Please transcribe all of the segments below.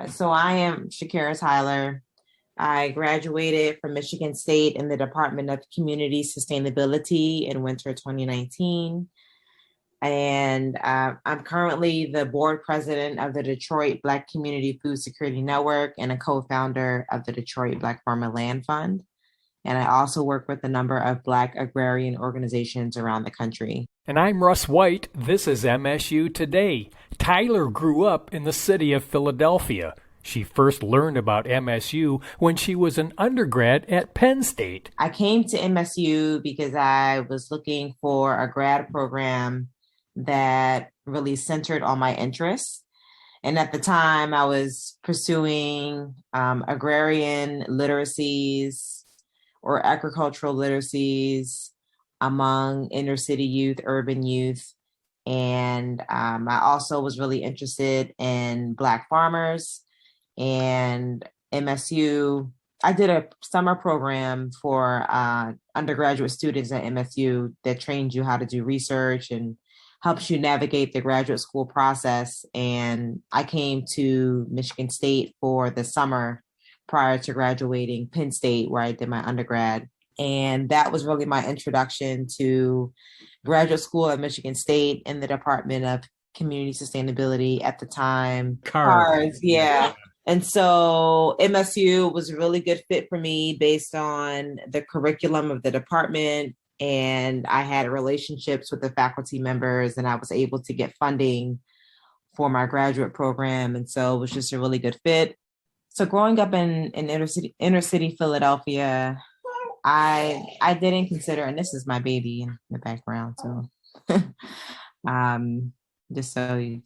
So I am Shakara Tyler. I graduated from Michigan State in the Department of Community Sustainability in winter 2019. And I'm currently the board president of the Detroit Black Community Food Security Network and a co-founder of the Detroit Black Farmer Land Fund. And I also work with a number of Black agrarian organizations around the country. And I'm Russ White. This is MSU Today. Tyler grew up in the city of Philadelphia. She first learned about MSU when she was an undergrad at Penn State. I came to MSU because I was looking for a grad program that really centered on my interests. And at the time, I was pursuing agrarian literacies or agricultural literacies among inner city youth, urban youth. And I also was really interested in Black farmers and MSU. I did a summer program for undergraduate students at MSU that trains you how to do research and helps you navigate the graduate school process. And I came to Michigan State for the summer prior to graduating Penn State, where I did my undergrad. And that was really my introduction to graduate school at Michigan State in the Department of Community Sustainability at the time. CARS, yeah. And so MSU was a really good fit for me based on the curriculum of the department. And I had relationships with the faculty members, and I was able to get funding for my graduate program. And so it was just a really good fit. So growing up in inner city Philadelphia, I didn't consider, and this is my baby in the background, so just so you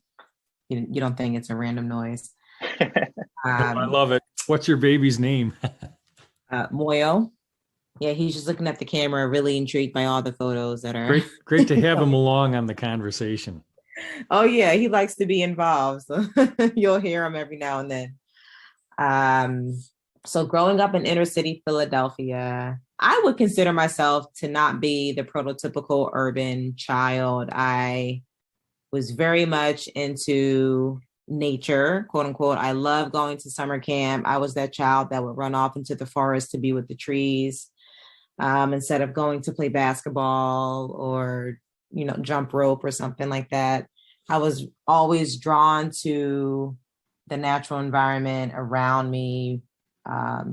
don't think it's a random noise. I love it. What's your baby's name? Moyo. Yeah, he's just looking at the camera, really intrigued by all the photos that are great to have him along on the conversation. Oh yeah, he likes to be involved, so you'll hear him every now and then. So growing up in inner city Philadelphia, I would consider myself to not be the prototypical urban child. I was very much into nature, quote unquote. I love going to summer camp. I was that child that would run off into the forest to be with the trees instead of going to play basketball or, jump rope or something like that. I was always drawn to the natural environment around me,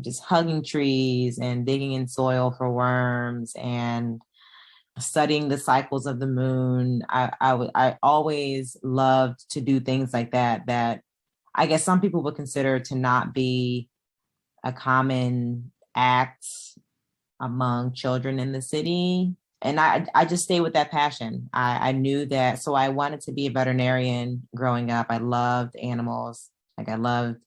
just hugging trees and digging in soil for worms and studying the cycles of the moon. I always loved to do things like that I guess some people would consider to not be a common act among children in the city. And I just stayed with that passion. I knew that. So I wanted to be a veterinarian growing up. I loved animals. Like I loved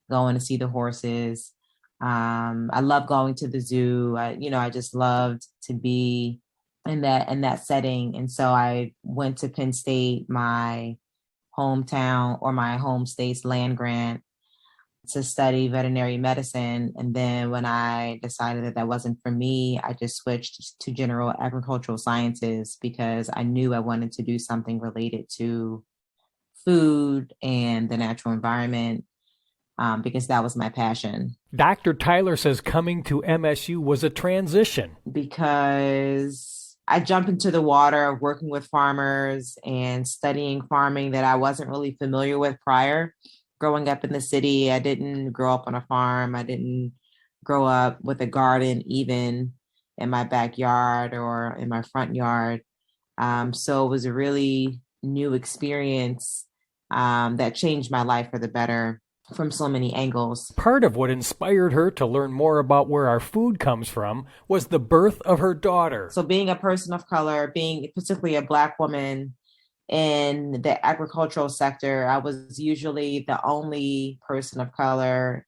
going to see the horses. I loved going to the zoo. I just loved to be in that setting. And so I went to Penn State, my hometown or my home state's land grant, to study veterinary medicine. And then when I decided that wasn't for me, I just switched to general agricultural sciences because I knew I wanted to do something related to food and the natural environment. Because that was my passion. Dr. Tyler says coming to MSU was a transition. Because I jumped into the water of working with farmers and studying farming that I wasn't really familiar with prior. Growing up in the city, I didn't grow up on a farm. I didn't grow up with a garden even in my backyard or in my front yard. So it was a really new experience that changed my life for the better from so many angles. Part of what inspired her to learn more about where our food comes from was the birth of her daughter. So being a person of color, being particularly a Black woman in the agricultural sector, I was usually the only person of color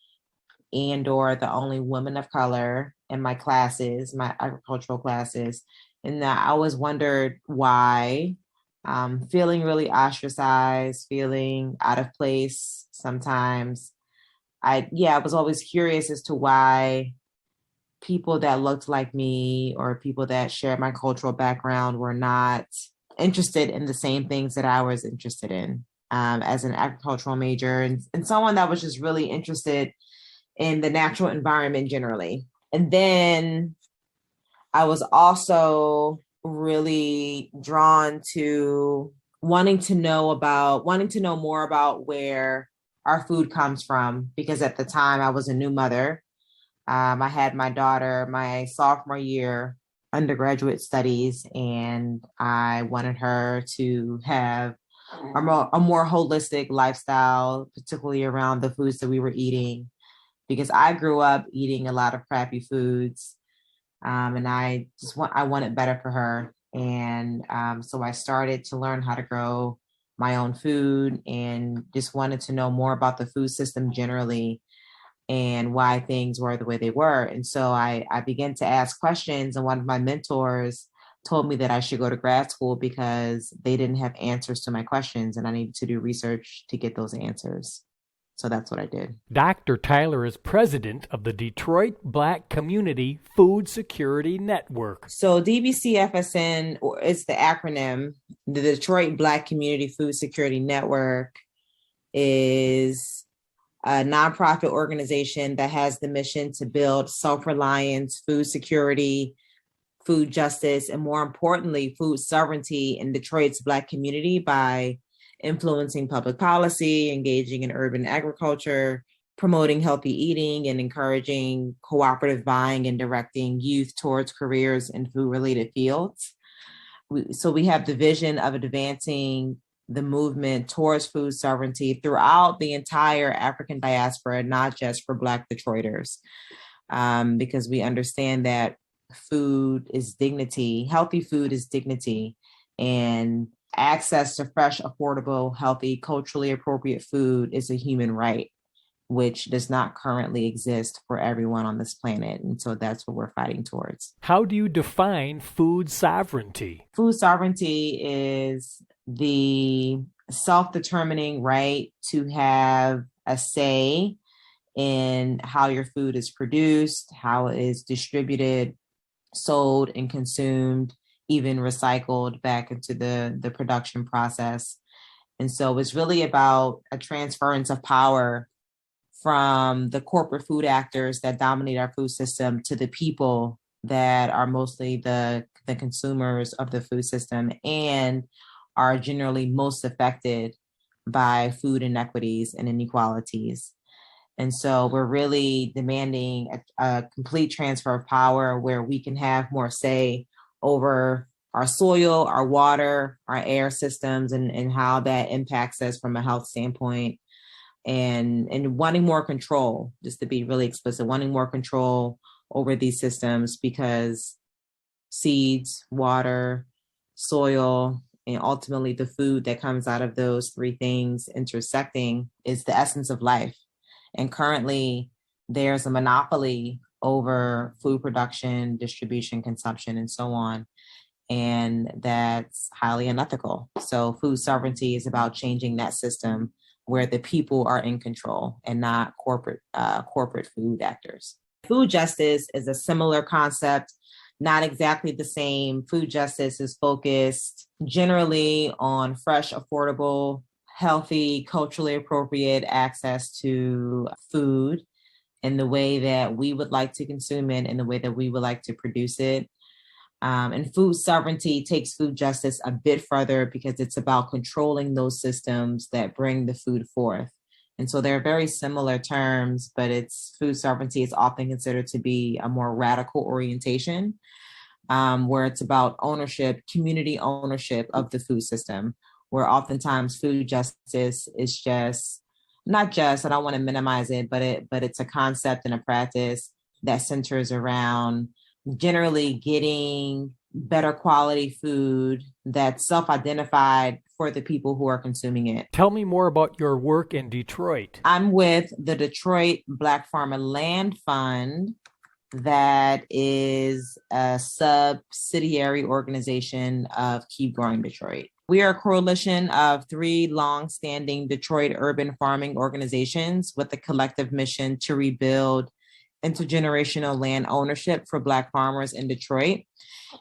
and or the only woman of color in my classes, my agricultural classes. And I always wondered why, feeling really ostracized, feeling out of place sometimes. I was always curious as to why people that looked like me or people that shared my cultural background were not interested in the same things that I was interested in. as an agricultural major, and someone that was just really interested in the natural environment generally. And then I was also really drawn to wanting to know more about where our food comes from, because at the time I was a new mother. I had my daughter my sophomore year undergraduate studies, and I wanted her to have a more holistic lifestyle, particularly around the foods that we were eating, because I grew up eating a lot of crappy foods, and I wanted better for her, and so I started to learn how to grow my own food, and just wanted to know more about the food system generally and why things were the way they were. And so I began to ask questions, and one of my mentors told me that I should go to grad school because they didn't have answers to my questions, and I needed to do research to get those answers. So that's what I did. Dr. Tyler is president of the Detroit Black Community Food Security Network. So DBCFSN is the acronym. The Detroit Black Community Food Security Network is a nonprofit organization that has the mission to build self-reliance, food security, food justice, and more importantly, food sovereignty in Detroit's Black community by influencing public policy, engaging in urban agriculture, promoting healthy eating, and encouraging cooperative buying and directing youth towards careers in food-related fields. So we have the vision of advancing the movement towards food sovereignty throughout the entire African diaspora, not just for Black Detroiters, because we understand that food is dignity, healthy food is dignity, and access to fresh, affordable, healthy, culturally appropriate food is a human right, which does not currently exist for everyone on this planet. And so that's what we're fighting towards. How do you define food sovereignty? Food sovereignty is the self-determining right to have a say in how your food is produced, how it is distributed, sold, and consumed, even recycled back into the production process. And so it's really about a transference of power from the corporate food actors that dominate our food system to the people that are mostly the consumers of the food system and are generally most affected by food inequities and inequalities. And so we're really demanding a complete transfer of power where we can have more say over our soil, our water, our air systems, and how that impacts us from a health standpoint, and wanting more control, just to be really explicit, wanting more control over these systems, because seeds, water, soil, and ultimately the food that comes out of those three things intersecting is the essence of life. And currently there's a monopoly over food production, distribution, consumption, and so on. And that's highly unethical. So food sovereignty is about changing that system where the people are in control and not corporate food actors. Food justice is a similar concept, not exactly the same. Food justice is focused generally on fresh, affordable, healthy, culturally appropriate access to food in the way that we would like to consume it, in the way that we would like to produce it. And food sovereignty takes food justice a bit further because it's about controlling those systems that bring the food forth. And so they're very similar terms, but food sovereignty is often considered to be a more radical orientation, where it's about ownership, community ownership of the food system, where oftentimes food justice is I don't want to minimize it, but it's a concept and a practice that centers around generally getting better quality food that's self-identified for the people who are consuming it. Tell me more about your work in Detroit. I'm with the Detroit Black Farmer Land Fund, that is a subsidiary organization of Keep Growing Detroit. We are a coalition of 3 long-standing Detroit urban farming organizations with a collective mission to rebuild intergenerational land ownership for Black farmers in Detroit.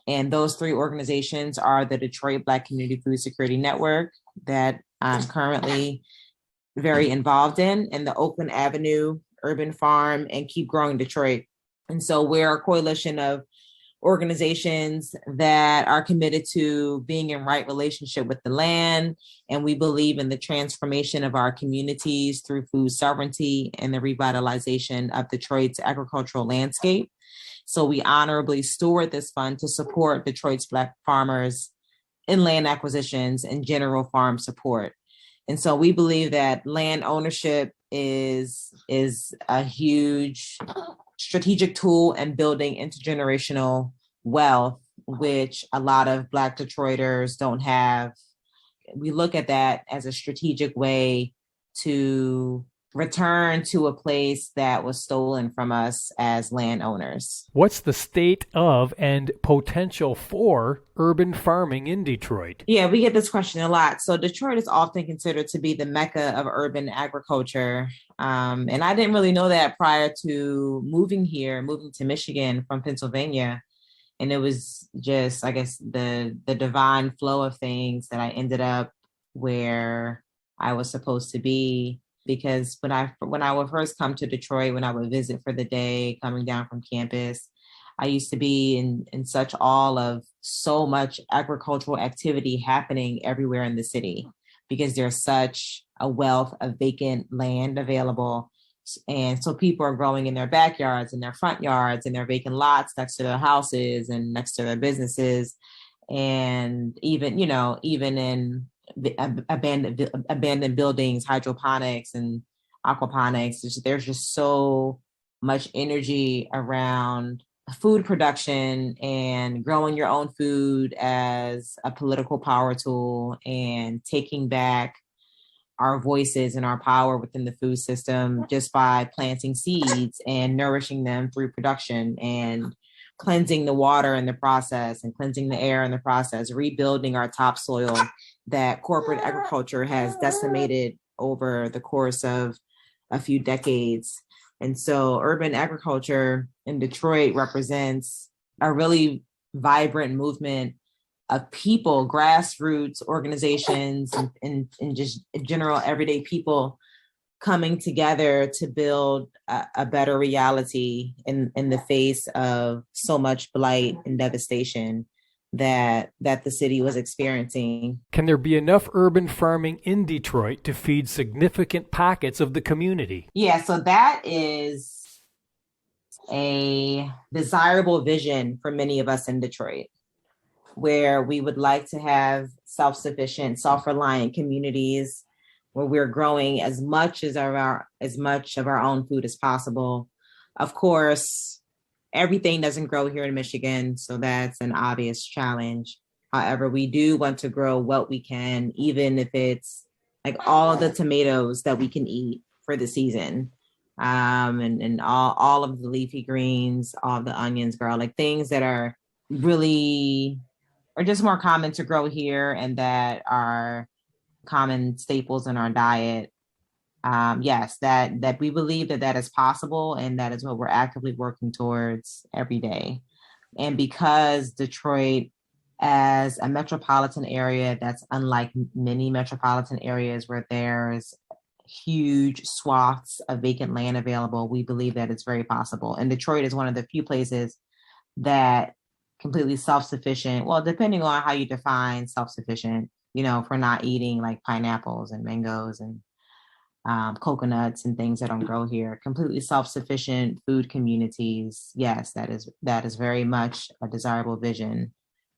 And those 3 organizations are the Detroit Black Community Food Security Network, that I'm currently very involved in the Oakland Avenue Urban Farm and Keep Growing Detroit. And so we're a coalition of organizations that are committed to being in right relationship with the land. And we believe in the transformation of our communities through food sovereignty and the revitalization of Detroit's agricultural landscape. So we honorably steward this fund to support Detroit's Black farmers in land acquisitions and general farm support. And so we believe that land ownership is a huge strategic tool in building intergenerational wealth, which a lot of Black Detroiters don't have. We look at that as a strategic way to return to a place that was stolen from us as landowners. What's the state of and potential for urban farming in Detroit? Yeah, we get this question a lot. So Detroit is often considered to be the mecca of urban agriculture. And I didn't really know that prior to moving to Michigan from Pennsylvania. And it was just, I guess, the divine flow of things that I ended up where I was supposed to be. Because when I would first come to Detroit, when I would visit for the day, coming down from campus, I used to be in such awe of so much agricultural activity happening everywhere in the city, because there's such a wealth of vacant land available. And so people are growing in their backyards, in their front yards, in their vacant lots next to their houses and next to their businesses. And even in the abandoned buildings, hydroponics and aquaponics. There's just so much energy around food production and growing your own food as a political power tool and taking back our voices and our power within the food system just by planting seeds and nourishing them through production and cleansing the water in the process and cleansing the air in the process, rebuilding our topsoil that corporate agriculture has decimated over the course of a few decades. And so urban agriculture in Detroit represents a really vibrant movement of people, grassroots organizations, and just general everyday people coming together to build a better reality in the face of so much blight and devastation that the city was experiencing. Can there be enough urban farming in Detroit to feed significant pockets of the community? Yeah, so that is a desirable vision for many of us in Detroit, where we would like to have self-sufficient, self-reliant communities where we're growing as much of our own food as possible. Of course, everything doesn't grow here in Michigan, so that's an obvious challenge. However, we do want to grow what we can, even if it's like all of the tomatoes that we can eat for the season, and all of the leafy greens, all the onions, girl, like things that are really are just more common to grow here and that are common staples in our diet. Yes, that we believe that is possible, and that is what we're actively working towards every day. And because Detroit, as a metropolitan area that's unlike many metropolitan areas where there's huge swaths of vacant land available, we believe that it's very possible. And Detroit is one of the few places that completely self-sufficient, well, depending on how you define self-sufficient, for not eating like pineapples and mangoes and coconuts and things that don't grow here, completely self-sufficient food communities. Yes, that is very much a desirable vision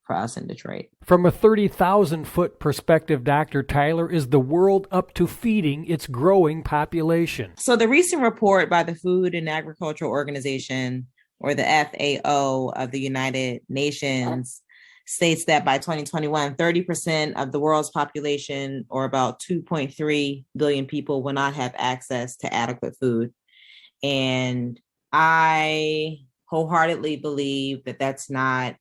for us in Detroit. From a 30,000-foot perspective, Dr. Tyler, is the world up to feeding its growing population? So the recent report by the Food and Agriculture Organization, or the FAO of the United Nations, states that by 2021, 30% of the world's population, or about 2.3 billion people, will not have access to adequate food. And I wholeheartedly believe that that's not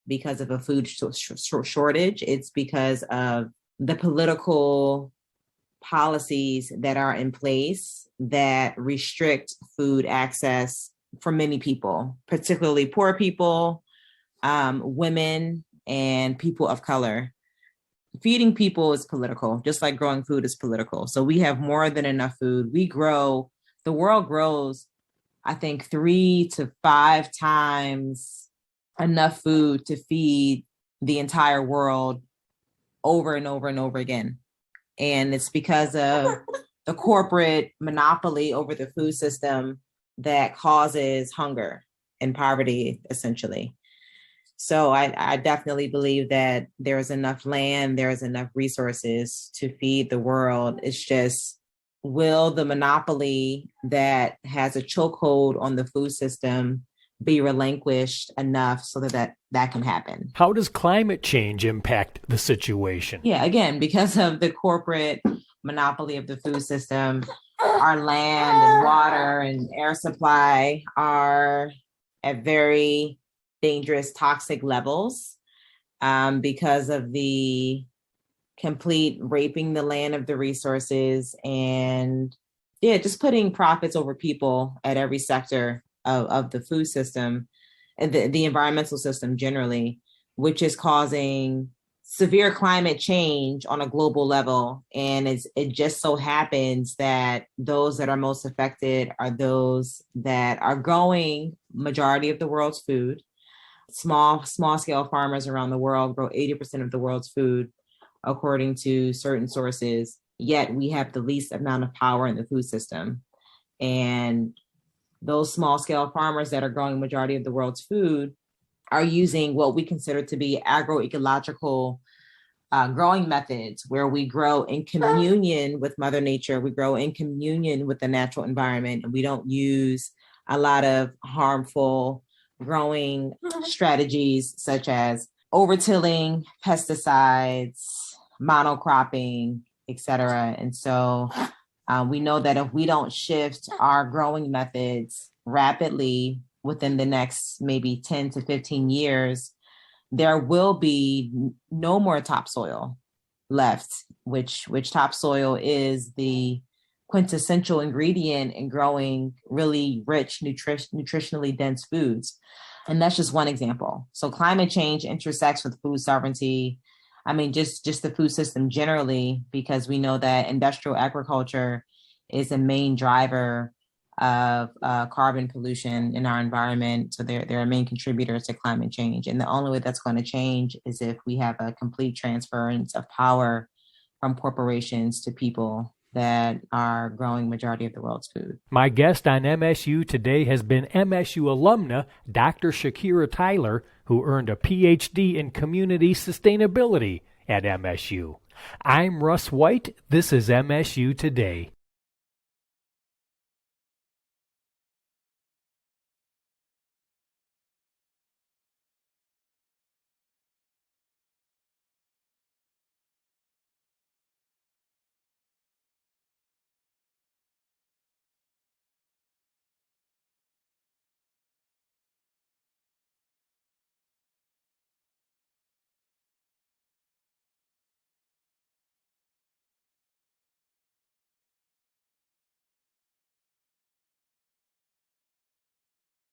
because of a food shortage. It's because of the political policies that are in place that restrict food access for many people, particularly poor people, women, and people of color. feeding people is political, just like growing food is political. So we have more than enough food. The world grows, I think, 3 to 5 times enough food to feed the entire world over and over and over again. And it's because of the corporate monopoly over the food system that causes hunger and poverty, essentially. So I definitely believe that there's enough land, there's enough resources to feed the world. It's just, will the monopoly that has a chokehold on the food system be relinquished enough so that can happen? How does climate change impact the situation? Yeah, again, because of the corporate monopoly of the food system, our land and water and air supply are at very dangerous, toxic levels because of the complete raping the land of the resources and just putting profits over people at every sector of the food system and the environmental system generally, which is causing severe climate change on a global level. And it just so happens that those that are most affected are those that are growing majority of the world's food. Small scale farmers around the world grow 80% of the world's food, according to certain sources. Yet we have the least amount of power in the food system. And those small scale farmers that are growing majority of the world's food are using what we consider to be agroecological growing methods, where we grow in communion with Mother Nature, we grow in communion with the natural environment, and we don't use a lot of harmful growing strategies such as overtilling, pesticides, monocropping, etc. And so we know that if we don't shift our growing methods rapidly within the next maybe 10 to 15 years, there will be no more topsoil left, which topsoil is the quintessential ingredient in growing really rich, nutritionally dense foods. And that's just one example. So climate change intersects with food sovereignty. I mean, just the food system generally, because we know that industrial agriculture is a main driver of carbon pollution in our environment. So they're a main contributor to climate change. And the only way that's going to change is if we have a complete transference of power from corporations to people that are growing majority of the world's food. My guest on MSU Today has been MSU alumna Dr. Shakara Tyler, who earned a PhD in community sustainability at MSU. I'm Russ White. This is MSU Today.